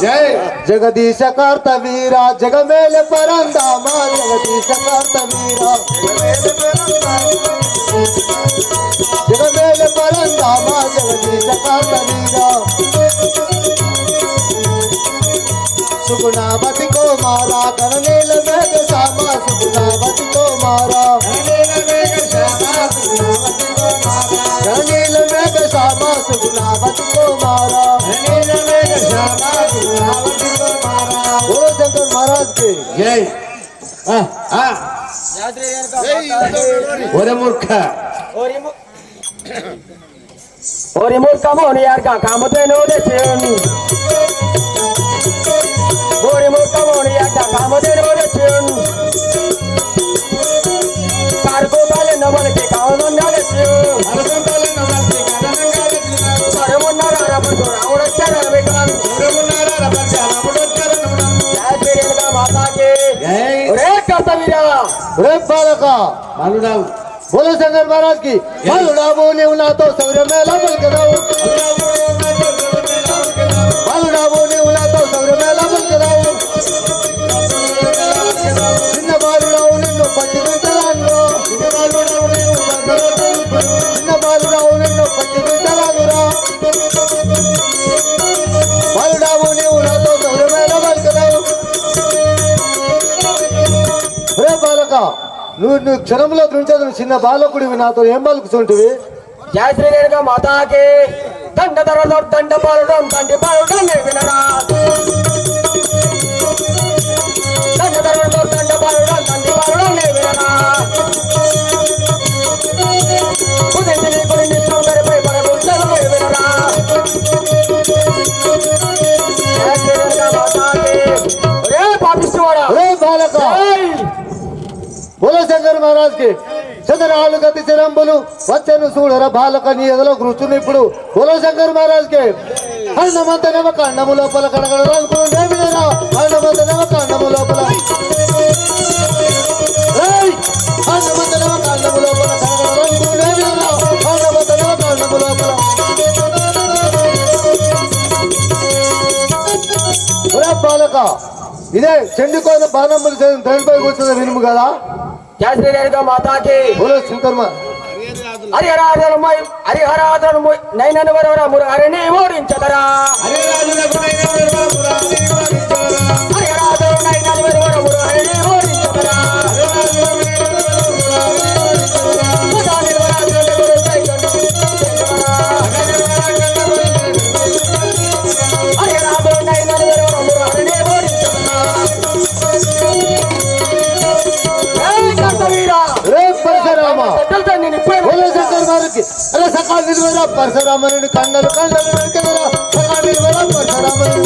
जय जगदीश कार्तवीरा जगमेल परंदामा जगदीश कार्तवीरा जगमेल परंदामा जगदीश कार्तवीरा सुगुणावती को मारा गणनील मेघ श्यामा सुगुणावती को मारा गणनील मेघ श्यामा सुगुणावती को मारा बोलो शंकर महाराज के जय ओरे मूर्ख ओरे मूर्ख मोहन यार का काम तो इन्होंने चुनी ओरे मूर्ख मोहन यार का काम तो इन्होंने चुनी कार को डाले नवल के काम तो डाले चुनी अरे वो नारा रबर छोड़ा उड़े चला बेकार अरे वो नारा रबर चला उड़े चला जय श्री रेणुका माता के जय अरे कर्तवीरा रे बालका बालूराव बोलो शंकर महाराज की बालूड़ा बोले उना तो सौर्य मेला बल के दाओ बालूड़ा बोले उना तो सौर्य मेला बल के दाओ चिन्न बालूड़ा उन्हें नो पच्ची दिन चलानो चिन्न बालूड़ा उन्हें नो पच्ची दिन चलानो बालूड़ा बोले उना तो सौर्य मेला बल के दाओ రే బాలక నువ్వు క్షణంలో దృంచదు చిన్న బాలకుడివి నాతో ఏం పలుకుతుంటివి జయ శ్రీ రేణుకా మాతాకి దండ ధరలో దండ పాలడం దండి పాలడం వినరా దండ ధరలో దండ పాలడం దండి పాలడం వినరా ఉదయం కొన్ని సౌందర్యపై పడబోతున్నారు వినరా జయ శ్రీ రేణుకా మాతాకి రే పాపిస్తువాడా రే బాలక बोलो शंकर महाराज की చంద్రాలు గతి చిరంబులు వచ్చను చూడర బాలక నీ ఎదలో కూర్చుని ఇప్పుడు బోలో శంకర్ మహారాజ్ కే అన్నమంతనవ కండము లోపల కడగడనుకునే వినరా అన్నమంతనవ కండము లోపల అన్నమంతనవ కండము లోపల కడగడనుకునే వినరా అన్నమంతనవ కండము లోపల ఒరే బాలక ఇదే చెండుకోన బాణములు తండ్రిపై కూర్చున్న వినుము కదా జయ శ్రీ రేణుకా మాతాకి బోలో శంకర్ హరిహరాధనమై హరిహరాధనమై నైనను వరవర మురహరిని ఓడించదరా హరిహరాధన నైనను వరవర మురహరిని ఓడించదరా హరిహరాధన నైనను వరవర మురహరిని ఓడించదరా అరే సకాల నిలువరా పరశురామనుడి కండలు కండలు వెనకరా సకాల నిలువరా పరశురామనుడు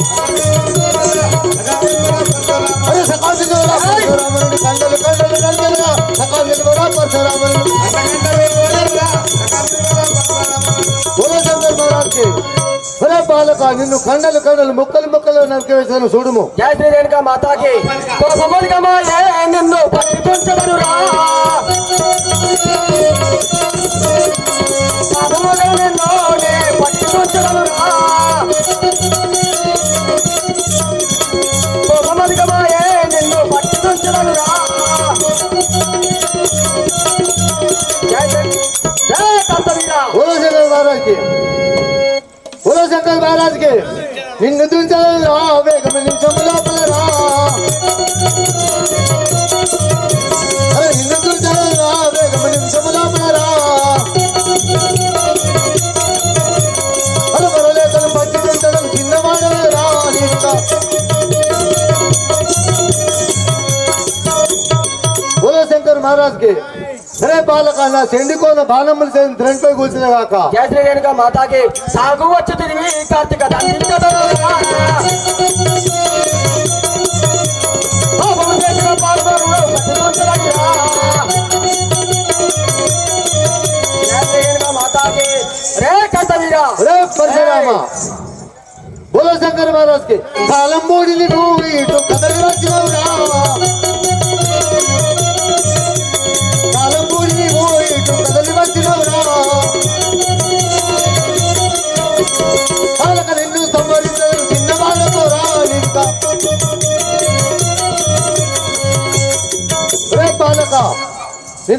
అరే సకాల నిలువరా పరశురామనుడి కండలు కండలు వెనకరా సకాల నిలువరా పరశురామనుడు బోలో శంకర్ మహారాజ్ కి ఒరే బాలక నిన్ను కండలు కండలు ముక్కలు ముక్కలు నరికి వేసాను చూడుము జయ శ్రీ రేణుకా మాతాకి నిన్ను పట్టుకుంచదరురా బోలో శంకర్ మహారాజ్ కి బోలో శంకర్ మహారాజ్ కి నిన్ను దుంచరా వేగం నిమిషం లోపల రా అరే నిన్ను దుంచరా వేగం నిమిషం లోపల రా అరే వరలేతను పట్టి దుంచడం చిన్నవాడలే రా బోలో శంకర్ మహారాజ్ కి అరే బాలక నా చెండుకోన బాణములు త్రెండ్పై కూర్చునే కాక జయ శ్రీ రేణుకా మాతాకి సాగు వచ్చి తిరిగి కార్తీక మాతాకి రే కర్తవీరా రే పరశురామ బోలో శంకర్ మహారాజ్ కి కాలం మూడిని నువ్వు ఇటు కదలి వచ్చినవురా కాలం మూడిని నువ్వు ఇటు కదలి వచ్చినవురా బాలక నిన్ను సంవరించడం చిన్న బాలతో రా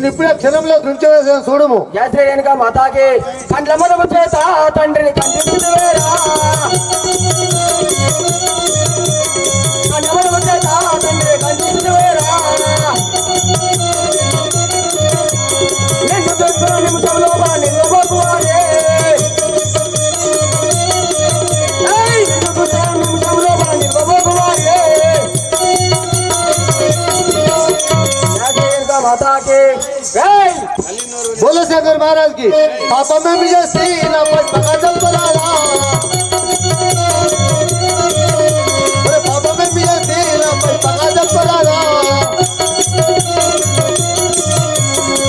నేను ఇప్పుడే క్షణంలో దృంచవేసాను చూడము. జయ శ్రీ రేణుకా మాతాకి కండ్ల మొదలు చేత తండ్రిని కంటివేరా కండ్ల మొదలు చేత తండ్రిని కంటివేరా నిన్ను చూస్తున్న నిమిషంలో నిలబోకువాడే నిన్ను చూస్తున్న నిమిషంలో నిలబోకువాడే माता के बोलो शंकर महाराज की पापा में भी जैसी ना पर पका जब बनाया अरे पापा में भी जैसी ना पर पका जब बनाया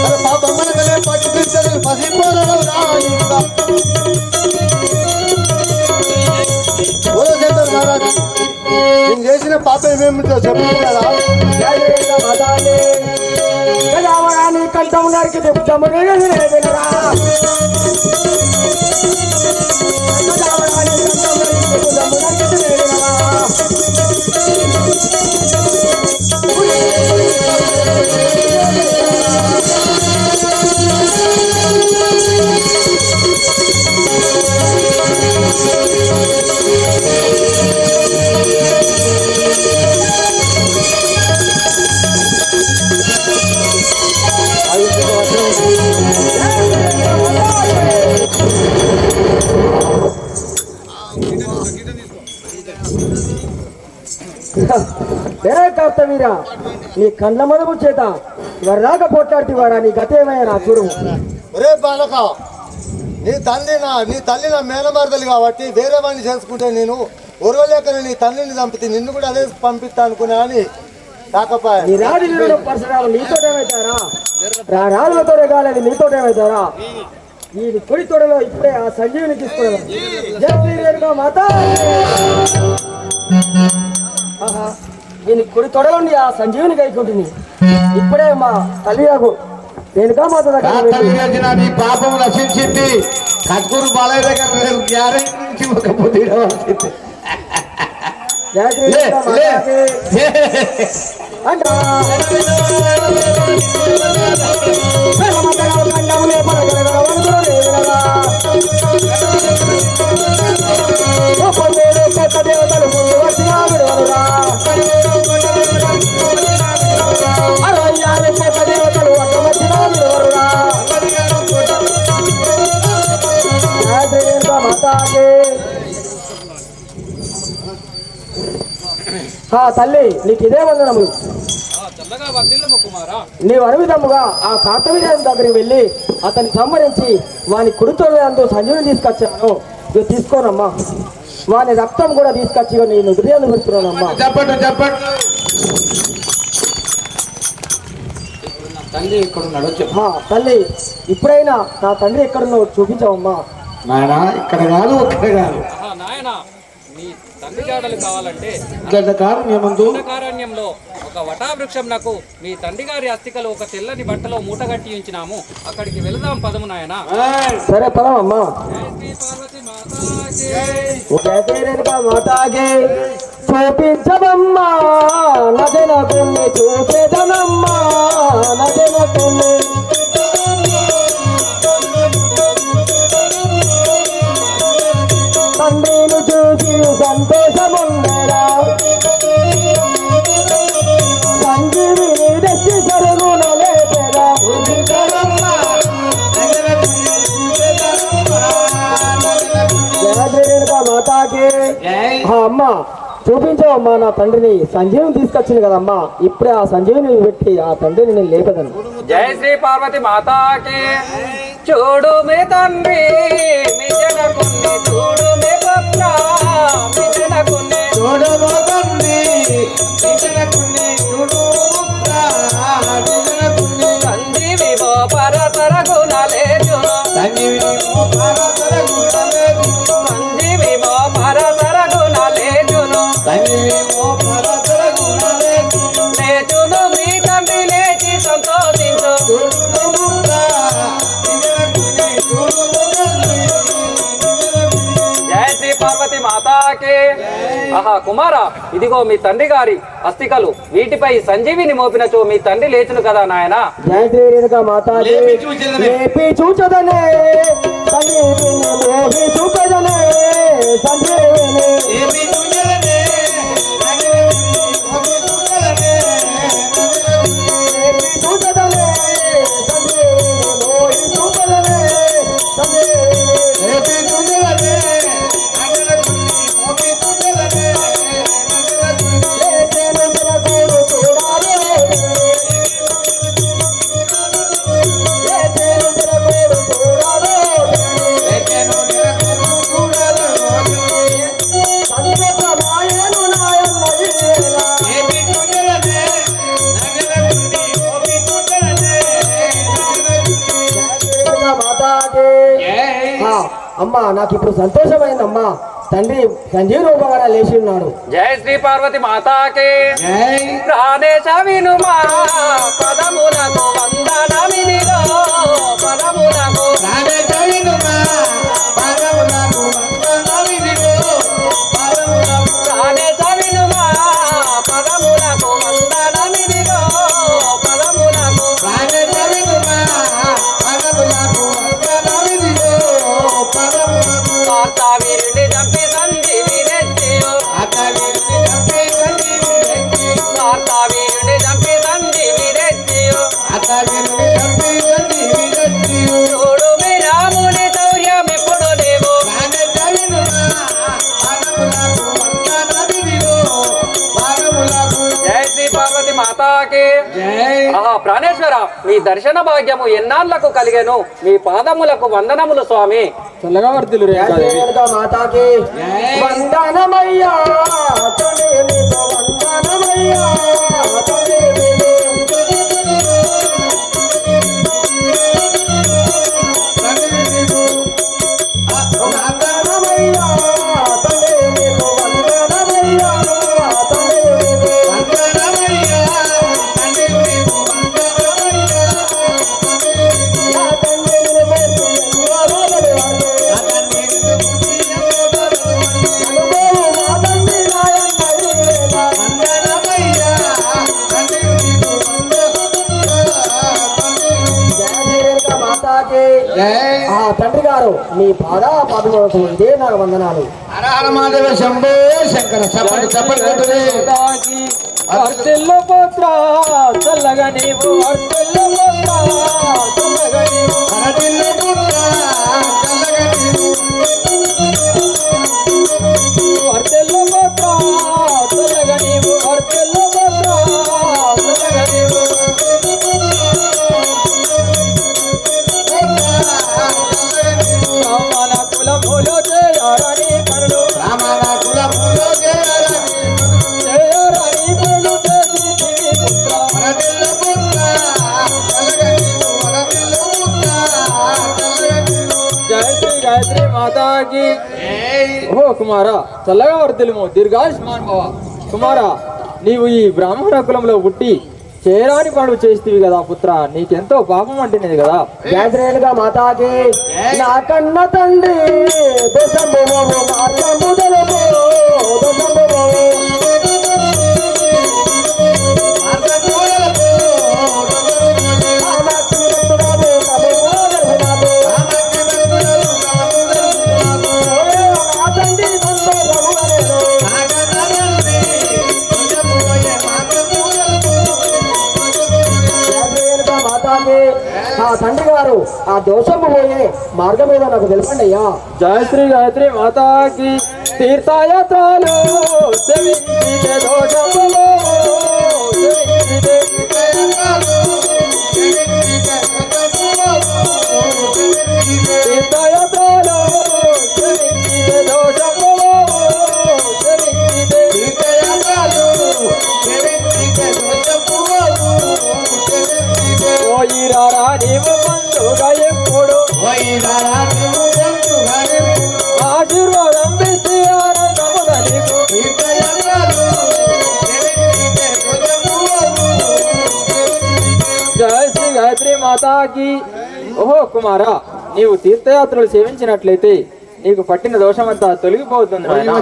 अरे पापा मन गले पट फिर चल फंसी पर रहा बोलो शंकर महाराज इन जैसी ने पापे में तो सब करा माता के गजावरानी कंठम नरक जमुने गजावरानी కార్తవీరా నీ కండ్ల మదము చేత వర్రాక పోట్లాడుతీవారా నీ గతేమైనా చూడు. ఒరే బాలక నీ తల్లి నా మేనమార్దలు కాబట్టి వేరే వాడిని చేసుకుంటే నేను ఒరవలేక నీ తల్లిని చంపితే నిన్ను కూడా అదే పంపిస్తా అనుకున్నా అని కాకపోయా. నీ రాజులు పరశురాలు నీతోటేమవుతారా రాజులతోనే కాలేదు నీతోటేమవుతారా ఈ కొడి తోడలో ఇప్పుడే ఆ సంజీవిని తీసుకున్నాను. జయ శ్రీ రేణుకా మాత నేను కుడి తొడలోని ఆ సంజీవిని కైకుంటుంది ఇప్పుడే మా తల్లి రేణుకా మాత దగ్గర నీ పాపం నశించింది. కట్కూరు బాలయ్య దగ్గర గ్యారెంటీ ఒక పొద్దు జయ శ్రీ రేణుకా మాతకి దేవతలు వచ్చినా విడవరురా దేవతలు ఒక వచ్చినా విడవరురా మాతాకి తల్లి నీకు ఇదే వందనములు. నీవు అరువిధముగా ఆ కార్తవీర్యం దగ్గరికి వెళ్ళి అతన్ని సంహరించి వాని కుడితోడంతో సంజీవిని తీసుకొచ్చాను. ఇవి తీసుకోనమ్మా వాని రక్తం కూడా తీసుకొచ్చి నేను హృదయాన్ని పెడుతున్నానమ్మా. చెప్పండి చెప్పండి తల్లి ఇప్పుడైనా నా తండ్రి ఎక్కడున్నావు చూపించావమ్మా. నాయనా ఇక్కడ కాదు ఒక్కడే కాదు నాయనా నీ తండ్రి జాడలు కావాలంటే కారణ్యంలో ఒక వటావృక్షం నాకు మీ తండ్రి గారి అస్థికలు ఒక తెల్లని బట్టలో మూట కట్టి ఉంచినాము. అక్కడికి వెళదాం పదము నాయన. సరే పదమమ్మా. మాతాగే చూపించవమ్మా నదన కొన్ని చూపేదనమ్మా నదన కొన్ని తండ్రిని చూసి సంతోషముందరా సంజీవిని తెచ్చి సరుగున లేపరా మాతాకి అమ్మా చూపించవమ్మా నా తండ్రిని సంజీవిని తీసుకొచ్చింది కదమ్మా. ఇప్పుడే ఆ సంజీవిని పెట్టి ఆ తండ్రిని నేను లేపదను. జయ శ్రీ పార్వతి మాతాకి చూడు మీ తండ్రి మీ జనకుని చూడు మీ పుత్ర మీ జనకుని చూడు తండ్రి మీ జనకుని చూడు పుత్ర మీ జనకుని సంజీవి మో పరతర గుణలేదు సంజీవి మో పరతర గుణలేదు సంజీవి మో పరతర గుణలేదును సంజీవి మో పరతర గుణలేదు లేచును మీ తండ్రి లేచి సంతోషించు చూడు పుత్ర మీ జనకుని చూడు తండ్రి జయ శ్రీ పార్వతి మాతా మాతాకే. ఆహా కుమారా, ఇదిగో మీ తండ్రి గారి అస్థికలు, వీటిపై సంజీవిని మోపినచో మీ తండ్రి లేచును కదా నాయన. జయ శ్రీ రేణుకా మాతాకి. లేపి చూచదనే సంజీవిని మోహి చూచదనే సంజీవిని. అమ్మా నాకు ఇప్పుడు సంతోషమైందమ్మా, తండ్రి సంజీవ రూపంగా లేచి ఉన్నాడు. జయ శ్రీ పార్వతి మాతాకే. ప్రాణేశ వినుమా పదములకు వందనమిదిగో పదములకు. ప్రాణేశ వినుమా పదములకు వందనమిదిగో పదములకు. ప్రాణేశ వినుమా పదములకు వందనమిదిగో పదములకు. ప్రాణేశ వినుమా పదములకు వందనమిదిగో పదములకు. వార్తావీరుని చంపి సంజీవినెత్తియో. వార్తావీరుని చంపి సంజీవినెత్తియో. వార్తావీరుని చంపి సంజీవినెత్తియో. వార్తావీరుని చంపి సంజీవినెత్తియో. చూడు మీ రాముని శౌర్యం ఎప్పుడు దేవో. జయ శ్రీ పార్వతి మాతాకి. ఆహా ప్రాణేశ్వర, మీ దర్శన భాగ్యము ఎన్నాళ్లకు కలిగెను. మీ పాదములకు వందనములు స్వామి. చల్లగా వర్తిల్లు రేణుకా మాతాకి. వందనమయ్యా తండ్రి నీకు వందనమయ్యా తండ్రి నీకు. వందనమయ్యా తండ్రి నీకు వందనమయ్యా తండ్రి నీకు. వందనమయ్యా తండ్రి నీకు వందనమయ్యా నా తండ్రిని బట్టి ఎన్నో రోజులు తండ్రి గారు మీ పాదములకు ఇదే నా వందనాలు. మాధవ శంభో శంకర చప్పటి చప్పటి అర్తిల్లు పుత్ర చల్లగా నీవు అర్తిల్లు పుత్ర చల్లగా నీవు అరటిల్లు పుత్ర చల్లగా నీవు అర్తిల్లు పుత్ర చల్లగా నీవు అర్తిల్లు పుత్ర చల్లగా నీవు. రామన కులములో చేయరని కరుడు రామన కులములో చేయరని కరుడు చేసి దివి పుత్ర అరటిల్లు పుత్ర చల్లగా నీవు అరటిల్లు పుత్ర చల్లగా నీవు. జయ శ్రీ గాయత్రి మాతాకి. ఓ కుమారా, చల్లగా వర్ధిల్లుము, దీర్ఘాయుష్మాన్ భవ. కుమారా, నీవు ఈ బ్రాహ్మణ కులంలో పుట్టి చేరాని పనులు చేస్తేవి కదా పుత్ర, నీకెంతో పాపం అంటున్నది కదా. గాయత్రిగా మాతాకి. నా కన్న తండ్రి దశంభవము మార్గము తెలుపు దశంభవము. తండ్రి గారు ఆ దోషము పోయే మార్గం మీద నాకు తెలుపండి అయ్యా. జయ శ్రీ గాయత్రి మాతాకి. తీర్థయాత్రలు సేవించితే దోషములు సేవించితే. తీర్థయాత్రలు సేవించితే దోషములు సేవించితే. ఓయిరారా నీవు పండుగ ఎప్పుడు ఆశీర్వాదం ఇస్తే ఆనందమున నీకు. జయ శ్రీ గాయత్రి మాతాకి. ఓహో కుమారా, నీవు తీర్థయాత్రలు సేవించినట్లయితే నీకు పట్టిన దోషమంతా తొలగిపోతుంది నాయనా.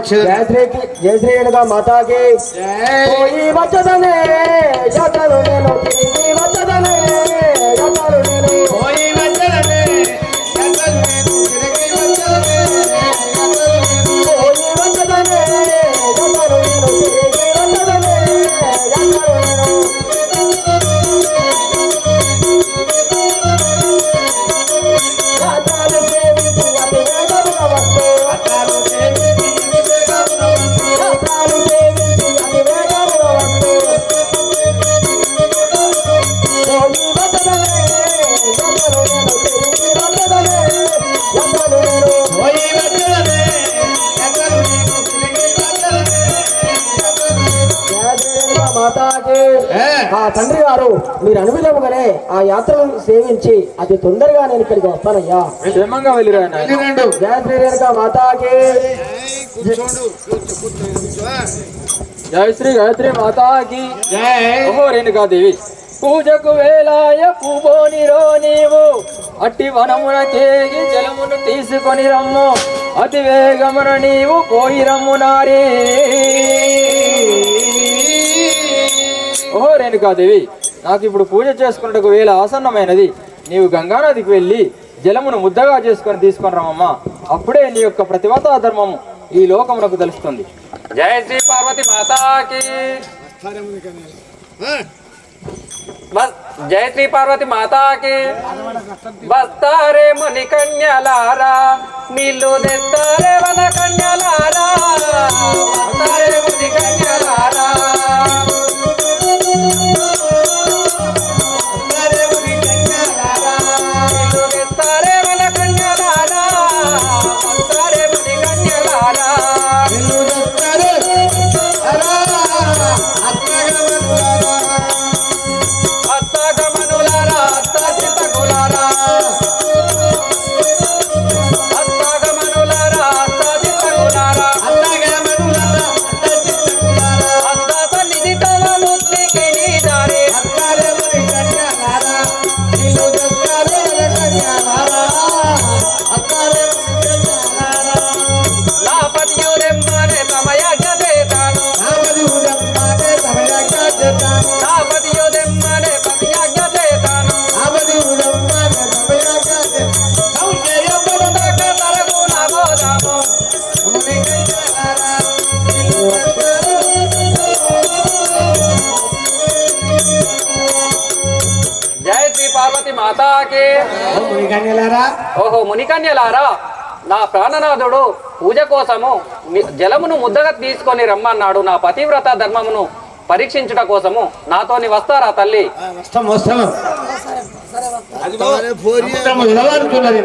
జయశ్రీలుగా మాతాకి పోయి వచ్చదనే జతలు నేను తిరిగి వచ్చదనే జతలు నేను పోయి వచ్చదనే జతలు నేను తిరిగి వచ్చదనే పోయి వచ్చదనే జతలు నేను తిరిగి వచ్చదనే జతలు నేను జతలు సేవించి అతి వేగముగా వస్తే జతలు సేవించి అతి వేగముగా వస్తే పోయి వచ్చదనే జతలు నేను తిరిగి వచ్చదనే జతలు నేను పోయి వచ్చదనే జతలు నేను తిరిగి వచ్చదనే జయశ్రీలుగా మాతాకి ఆ తండ్రి గారు మీరు అనువిధముగానే ఆ యాత్రలను సేవించి అతి తొందరగా నేను ఇక్కడికి వస్తానయ్యా. క్షేమంగా వెళ్ళిరా నాయనా. జయశ్రీలుగా మాతాకి జయశ్రీ గాయత్రి మాతాకి జై ఓహో రేణుకాదేవి. పూజకు వేలాయ పూబోనిరో నీవు అట్టి వనమున కేగి జలమును తీసుకొని రమ్ము అతి వేగమున నీవు పోయి రమ్ము నారీ. ఓహో రేణుకాదేవి, నాకు ఇప్పుడు పూజ చేసుకున్నట్టుకు వేళ ఆసన్నమైనది. నీవు గంగానదికి వెళ్ళి జలమును ముద్దగా చేసుకొని తీసుకొని రమ్మమ్మా. అప్పుడే నీ యొక్క ప్రతిమతా ధర్మము ఈ లోకమునకు తెలుస్తుంది. జయ శ్రీ పార్వతి మాతాకి. జయ శ్రీ పార్వతి మాతాకి. బస్తారే ముని కన్యలారా నీళ్ళు తెస్తారే వన కన్యలారా బస్తారే ముని కన్యలారా నీళ్ళు తెస్తారే వన కన్యలారా బస్తారే ముని కన్యలారా అత్తగమనులారా అత్త చిత్తకులారా అత్తగమనులారా అత్త చిత్తకులారా అత్త సన్నిధి తవ ముక్తికి నీదారే నా పతియు రెమ్మనే సమయజ్ఞ చేతాను నా పతియు రెమ్మనే సమయజ్ఞ చేతాను తరకు నమోదాము జయ శ్రీ పార్వతి మాతాకి. ఓహో మునికన్యలారా, నా ప్రాణనాథుడు పూజ కోసము జలమును ముద్దగా తీసుకొని రమ్మన్నాడు. నా పతివ్రత ధర్మమును పరీక్షించుట కోసము నాతోని వస్తారా తల్లి?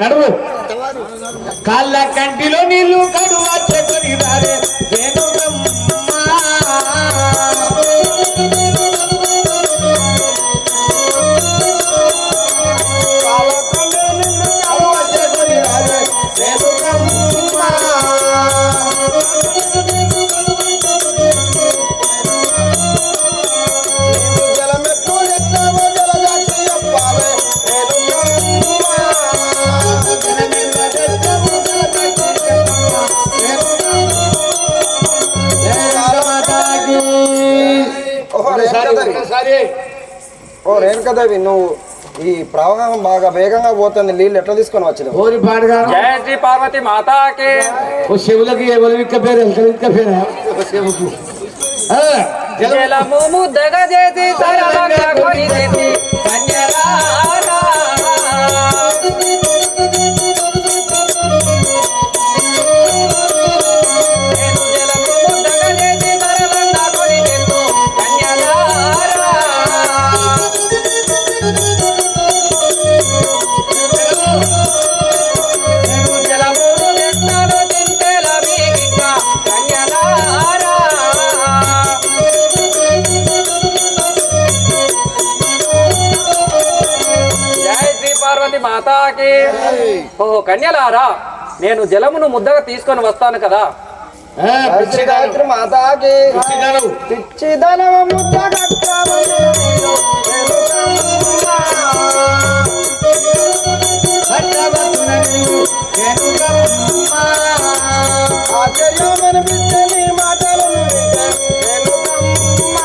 నడువు కాళ్ళ కంటిలో నీళ్లు కడువా చెకొని రారే ఓ రేణుకదేవి, నువ్వు ఈ ప్రవాహం బాగా వేగంగా పోతుంది, నీళ్ళు ఎట్లా తీసుకొని వచ్చినావు? ఓరి పాడుగా జయ శ్రీ పార్వతి మాతాకి. ఓ శివులకి ఎవరు ఇక్క పేరు ఇక్క పేరు శివుకు జలము ముద్దగా చేసి సరళంగా కొని తెచ్చి కన్యలారా. నేను జలము ముద్దగా చేసి సరళంగా కొని తెచ్చు కన్యలారా. నేను జలమును తెస్తాను తింటేల మీకింకా కన్యలారా. జయ శ్రీ పార్వతి మాతాకి. ఓహో కన్యలారా, నేను జలమును ముద్దగా తీసుకొని వస్తాను కదా. గాయత్రి మాతాకి పిచ్చిదనవ ముద్ద రేణుకమ్మ ఆశ్చర్యమనిపించే నీ మాటలను వింటే రేణుకమ్మ.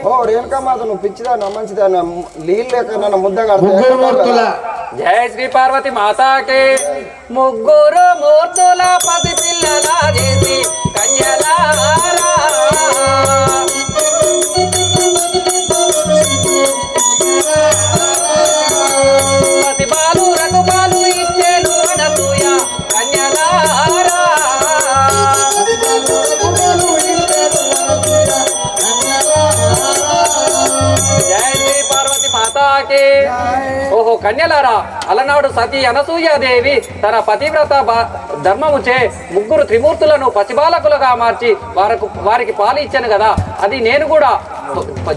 ఓ రేణుకమ్మాత నువ్వు పిచ్చిదాన్న మంచిదాన్న నీళ్ళు లేక నన్ను ముద్దగా ముగ్గురు మూర్తుల జయ శ్రీ పార్వతి మాతాకి ముగ్గురు మూర్తుల పది పిల్లల చేసి కన్యలారా పతి బాలు రఘుబాలు ఇచ్చేను అనసూయ కన్యలారా జయ శ్రీ పార్వతి మాతాకి ఓహో కన్యలారా అలనాడు సతీ అనసూయాదేవి తన పతివ్రత ధర్మముచే ముగ్గురు త్రిమూర్తులను పసిబాలకులుగా మార్చి వారికి పాలు ఇచ్చాను కదా, అది నేను కూడా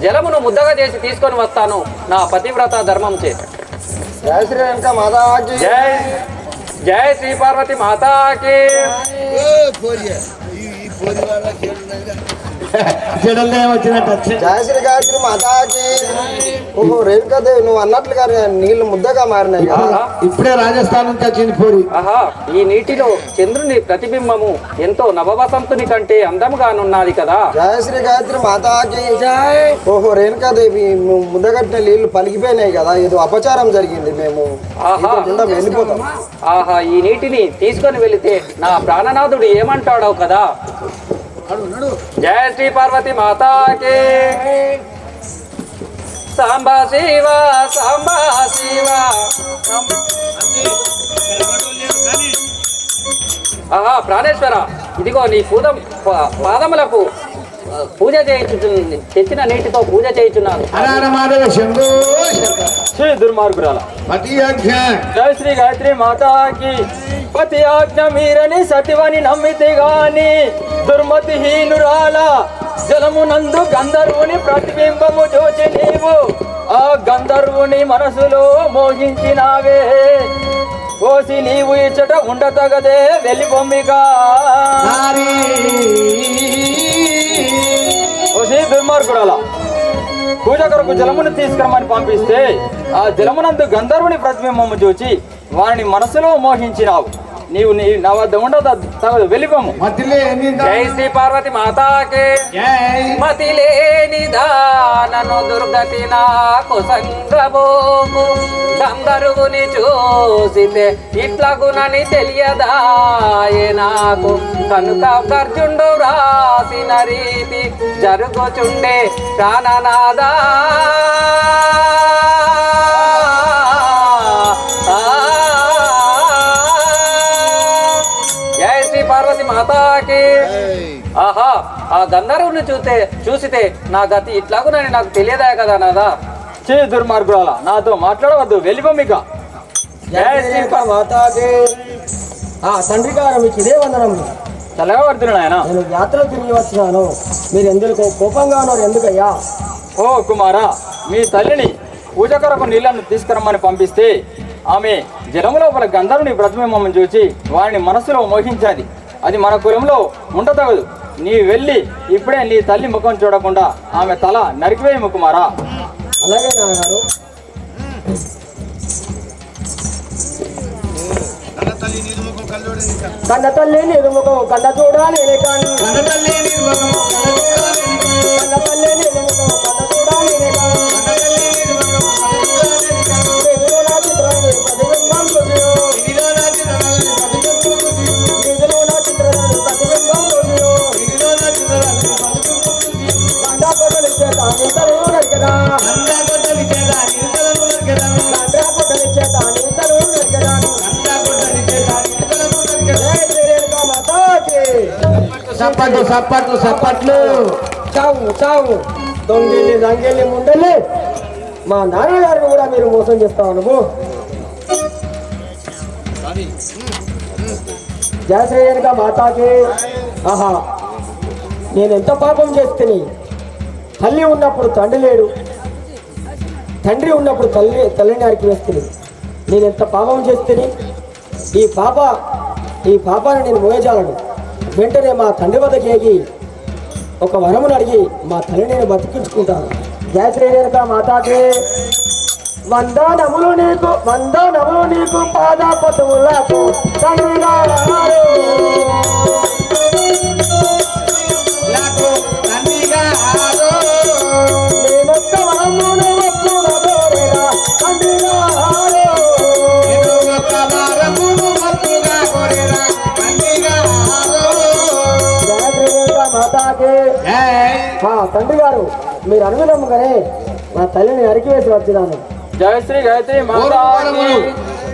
జలమును ముద్దగా చేసి తీసుకొని వస్తాను నా పతివ్రత ధర్మముచే. జయ శ్రీ రేణుక మాతాకి. జై జయ శ్రీ పార్వతి మాతాకి. చెడలే వచ్చినట్టు జయ శ్రీ గాయత్రి మాతాకి. ఓహో రేణుకాదేవి నువ్వు అన్నట్లుగా నీళ్లు ముద్దగా మారినాయి కదా. ఆహా. ఇప్పుడే రాజస్థాన్ నుంచి వచ్చింది పూరి. ఆహా ఈ నీటిలో చంద్రుని ప్రతిబింబము ఎంతో నవవసంతుని కంటే అందముగానున్నది కదా. జయ శ్రీ గాయత్రి మాతాకి. ఓహో రేణుకాదేవి నువ్వు ముద్దగట్టిన నీళ్లు పలికిపోయినాయి కదా, ఏదో అపచారం జరిగింది, మేము ఆహా గుండా వెళ్ళిపోతాం. ఆహా ఈ నీటిని తీసుకొని వెళితే నా ప్రాణనాథుడు ఏమంటాడో కదా. జయ శ్రీ పార్వతి మాతాకి. సాంబా శివ సాంబా శివ. ఆహా ప్రాణేశ్వర ఇదిగో నీ పాదములకు పూజ చేయించు తెచ్చిన నీటితో పూజ చేయించున్నాను. మాధవ శంభో శ్రీ దుర్మార్గురాల పతి ఆజ్ఞ. జయ శ్రీ గాయత్రి మాతాకి. పతి ఆజ్ఞ మీరని సతివని నమ్మితే గాని దుర్మతిహీనురాల జలమునందు గంధర్వుని ప్రతిబింబము చూచి నీవు ఆ గంధర్వుని మనసులో మోహించినావే. కోసి నీవు ఇచ్చట ఉండతగదే వెళ్ళి పొమ్మిగా. ఓసి దుర్మార్గుడాల పూజ కొరకు జలమును తీసుకురమని పంపిస్తే ఆ జలమునందు గంధర్వుని ప్రతిబింబము చూచి వారిని మనసులో మోహించినావు. నీవు నా వద్ద ఉండదు వెళ్ళిపోము. జై శ్రీ పార్వతి మాతాకి. మతిలేని దానను దుర్గతి నాకు సంగబోకు. గంధర్వుని చూసితే ఇట్లగునని తెలియదాయే నాకు. కనుక గర్జుండు రాసిన రీతి జరుగుచుండే ప్రాణనాదా. జయ శ్రీ పార్వతి మాతాకి. ఆహా ఆ గంధర్వుని చూసితే నా గతి ఇట్లాగునని నాకు తెలియదా కదా నాదా. చే దుర్మార్గురాల నాతో మాట్లాడవద్దు వెళ్ళిపోమిక. జయ శ్రీ మాతాకి. తండ్రి గారు మీకు ఇదే వందనములు. చల్లగా పడుతున్నాడు ఆయన. నేను యాత్రలు తిరిగి వచ్చినాను, మీరు ఎందుకు కోపంగా ఉన్నారు ఎందుకయ్యా? ఓ కుమారా, మీ తల్లిని పూజ కొరకు నీళ్లను తీసుకురమ్మని పంపిస్తే ఆమె జలము లోపల గంధర్వుని ప్రతిబింబం చూచి వారిని మనసులో మోహించాది. అది మన కులంలో ఉండతగదు. నీ వెళ్ళి ఇప్పుడే నీ తల్లి ముఖం చూడకుండా ఆమె తల నరికివేయము కుమారా. అలాగే నాన్నగారు. కన్న తల్లి నీరు ముఖం కన్న చూడాలి కానీ కన్న తల్లి నీరు ముఖం కన్న చూడాలి సప్పట్లు సప్పట్లు సప్పట్లు. చావు చావు దొంగెళ్ళి రంగెళ్ళి ముండెళ్ళి మా నాన్నగారిని కూడా మీరు మోసం చేస్తావు నువ్వు. జయశ్రేయనిగా మాతాకి. ఆహా నేను ఎంత పాపం చేస్తే, తల్లి ఉన్నప్పుడు తండ్రి లేడు, తండ్రి ఉన్నప్పుడు తల్లిని నరికి వేస్తుంది. నేను ఎంత పాపం చేస్తే ఈ పాపాన్ని నేను మోయజాలను. వెంటనే మా తండ్రి వద్దకేగి ఒక వరమును అడిగి మా తల్లి నేను బతికించుకుంటాను. జయ శ్రీ రేణుకా మాతాకి వందనములు నీకు పాదపతులకు తండ్రి గారు నేనొక్క వరమును వస్తున్న కోరేరా తండ్రి మాతాకి. తండ్రి గారు మీరు అనుగుణముగానే మా తల్లిని అరికివేసి వచ్చినాను. జయ శ్రీ గాయత్రి మాతాకి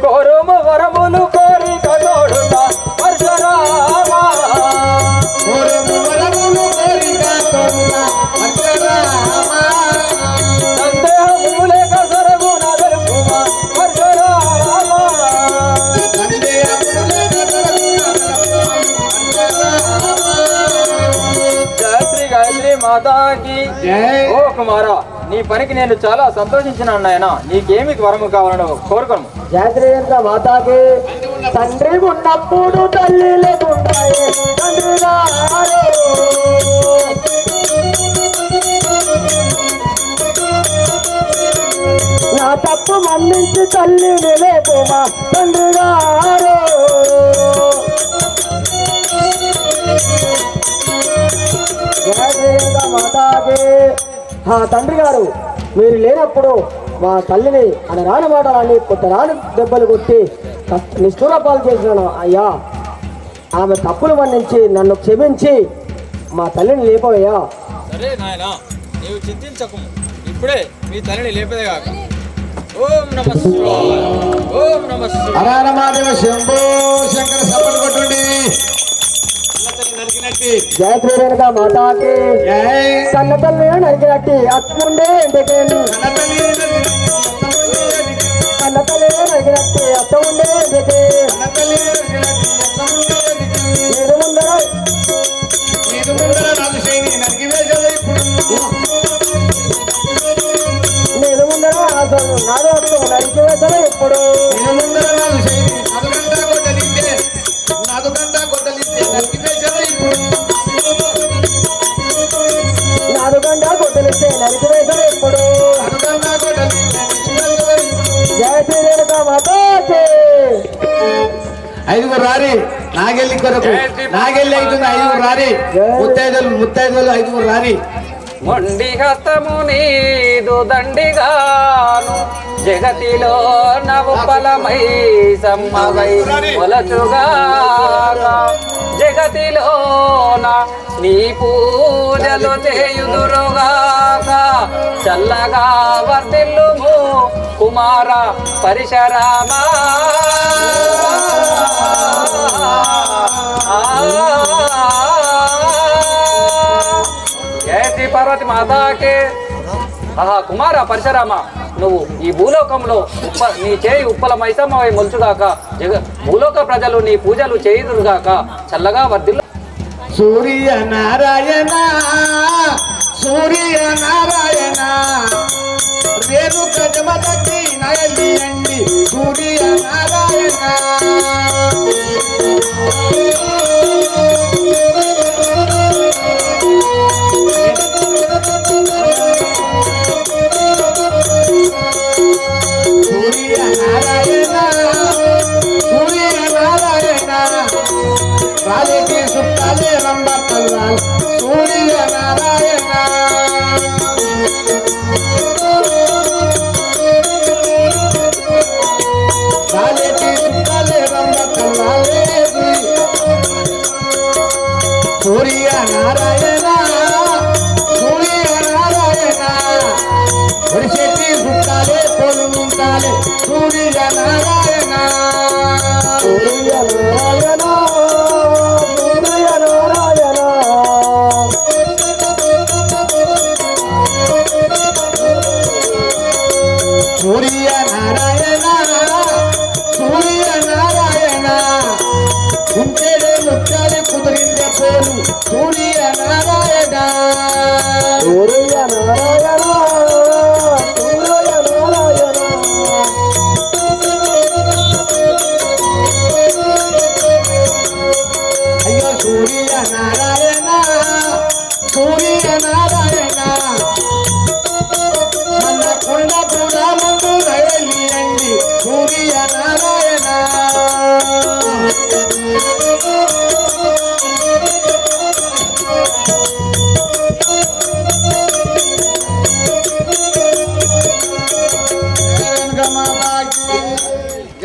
కోరుము వరములు కోరి కదోడుతా పరశురామా సందేహము లేక సరగుణ తెలుపుమా పరశురామా. జయ శ్రీ గాయత్రి మాతాకి. ఓ కుమారా, నీ పనికి నేను చాలా సంతోషించినాను నాయన. నీకేమి వరము కావాలని కోరుకోను. జాగ్రత్త మాతాకి తండ్రి ఉన్నప్పుడు తల్లి లేకుండాయే తండ్రి గారు నా తప్పు మన్నించి తల్లిని లేకుమా తండ్రి గారు. జాగ్రత్త మాతాకి. తండ్రి గారు మీరు లేనప్పుడు మా తల్లిని రాని మాటలన్నీ రాని దెబ్బలు కొట్టి నిష్ఠూర పాలు చేసినాను అయ్యా. ఆమె తప్పులు మన్నించి నన్ను క్షమించి మా తల్లిని లేపవయ్యా. సరే నాయన, నీవు చింతించకు. ఇప్పుడే మీ తల్లిని లేపదే కాక. ఓం నమః శివాయ, ఓం నమః శివాయ. హరహరమహాదేవ శంభో శంకర సపలు కొట్టండి. జయ శ్రీ రేణుకా మాతాకి కన్న తల్లి నరికినట్టి అత్తుండే ఇంటికి కన్న తల్లి నరికినట్టి అత్త ఉండే ఇంటికి నేను ముందర అసలు నాడు అత్త నరికివేసలే ఇప్పుడు నాలుగంట కొట్టలిస్తే నరికివేసలే ఇప్పుడు. జయ శ్రీ రేణుకా మాతాకి. ఐదుగురు రారి నాగెల్లి కొరకు నాగెల్లి అవుతుంది. ఐదుగురు రారి ముత్తైదులు ఐదుగురు రారి. మొండి హస్తము నీదు దండిగాను జగతిలో నవపలమై సమ్మవై మొలచుగాక జగతిలోన నీ పూజలు చేయుదురుగాక చల్లగా వర్ధిల్లుము కుమార పరశురామా. జయ శ్రీ పార్వతి మాతాకే. కుమార పరశురామ, నువ్వు ఈ భూలోకంలో నీ చేయి ఉప్పల మైసమ్మవై మొలుచుగాక భూలోక ప్రజలు నీ పూజలు చేయుదురుగాక చల్లగా వర్ధిల్లు. సూర్య నారాయణ రేణుక జమదగ్ని నయలి అండి సూర్య నారాయణ. రాజకీయ సుట్టాలే రంభ పల్వాల్ సూర్య నారాయణ.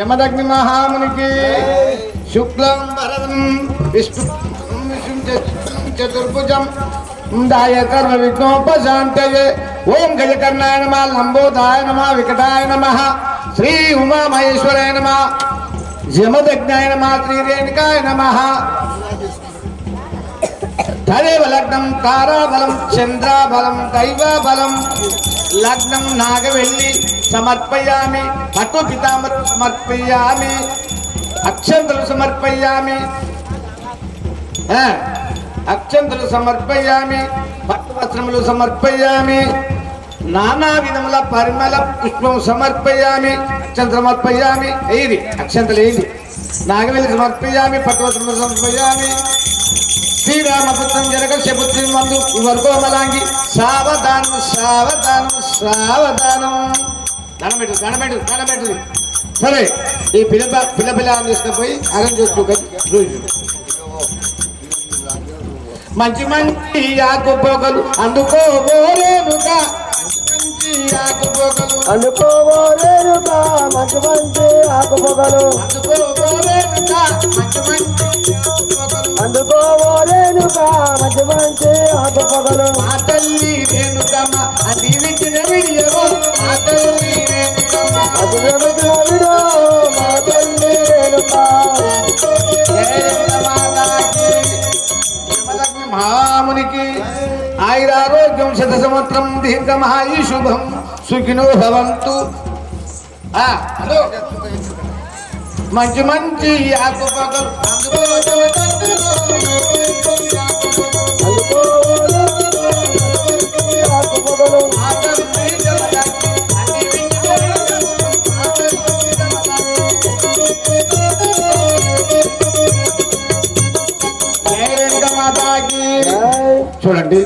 యమదగ్ని మహామునికి శుక్లం వరదం విష్ణు చతుర్భుజం దాయ కర్మ విఘ్నోపశాంతయే ఓం గజకర్ణాయ నమ లంబోదాయ నమ వికటాయ నమ శ్రీ ఉమామహేశ్వరాయ నమ యమదగ్నాయ నమ శ్రీ రేణుకాయ నమ తదేవ లగ్నం తారాబలం చంద్రాబలం దైవబలం లగ్నం నాగవెల్లి సమర్పయామి పట్టు పితాంబరం సమర్పయామి అక్షంతలు సమర్పయామి అక్షంతలు సమర్పయామి పట్టు వస్త్రములు సమర్పయామి నానా విధముల పరిమళ పుష్పం సమర్పయామి అక్షంతలు సమర్పయామి ఏది అక్షంతలు ఏది నాగవెల్లి సమర్పయామి పట్టు వస్త్రములు సమర్పయామి శ్రీరామపుత్రం జనకశపుత్రి మందు వర్గోమలాంగి సావధానం సావధానం సావధానం దండబెట్టు సరే ఈ పిల్ల తీసుకుపోయి అరేంజ్ చేసుకో మంచి మంచి ఆకుపోగలు అందుకోబోరేనుగా ఆకుపోగలు అందుకోబోరేనుగా మంచి మంచి ఆకుపోగలు అందుకోబోరేనుగా మంచి మంచి అందుకోబోరేనుగా మంచి మంచి ఆకుపోగలు మా తల్లి రేణుకమ్మ అది వించిన విడియో మా తల్లి రేణుకమ్మ అది విడో మా తల్లి రేణుకా మహామునికి ఆయురారోగ్యం శత సంవత్సరం దీర్ఘమహాయు శుభం సుఖినో భవంతు మంచి మంచి ఆకుపగలు చూడండి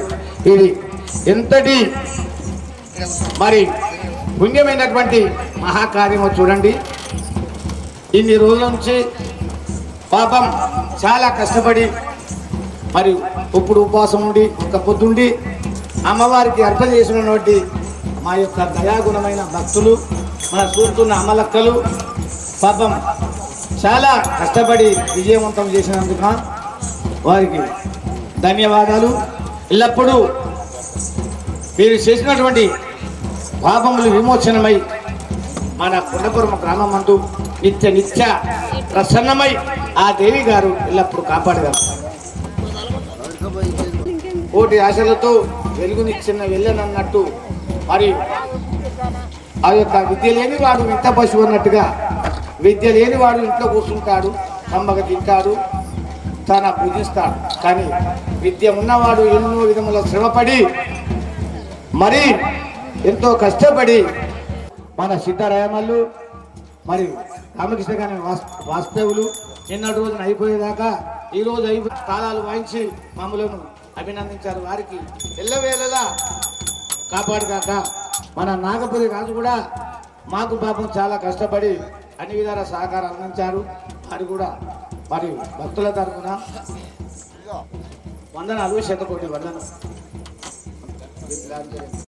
ఇది ఎంతటి మరి పుణ్యమైనటువంటి మహాకార్యము చూడండి. ఇన్ని రోజుల నుంచి పాపం చాలా కష్టపడి మరి ఇప్పుడు ఉపవాసం ఉండి ఒక పొద్దుండి అమ్మవారికి అర్పణ చేసినటువంటి మా యొక్క దయాగుణమైన భక్తులు మన చూస్తున్న అమ్మలక్కలు పాపం చాలా కష్టపడి విజయవంతం చేసినందుకు వారికి ధన్యవాదాలు. ఎల్లప్పుడూ మీరు చేసినటువంటి పాపములు విమోచనమై మన కొండపురం గ్రామం అంటూ నిత్య ప్రసన్నమై ఆ దేవి గారు ఎల్లప్పుడూ కాపాడగలరు. కోటి ఆశలతో వెలుగునిచ్చిన వెళ్ళనన్నట్టు మరి ఆ యొక్క విద్య లేని వాడు ఇంత పశువు అన్నట్టుగా విద్య లేని వాడు ఇంట్లో కూర్చుంటాడు, కమ్మగా తింటాడు, తన పూజిస్తాడు. కానీ విద్య ఉన్నవాడు ఎన్నో విధముల శ్రమపడి మరి ఎంతో కష్టపడి మన సిద్ధరామల్లు మరి రామకృష్ణ గారి వాస్తవులు నిన్నటి రోజున అయిపోయేదాకా ఈ రోజు తాళాలు వాయించి మమ్మలను అభినందించారు. వారికి ఎల్లవేళలా కాపాడుగాక. మన నాగపురి రాజు కూడా మాకు పాపం చాలా కష్టపడి అన్ని విధాల సహకారం అందించారు. వారు కూడా మరి భక్తుల తరఫున వందనాలు, శతకోటి వందనం.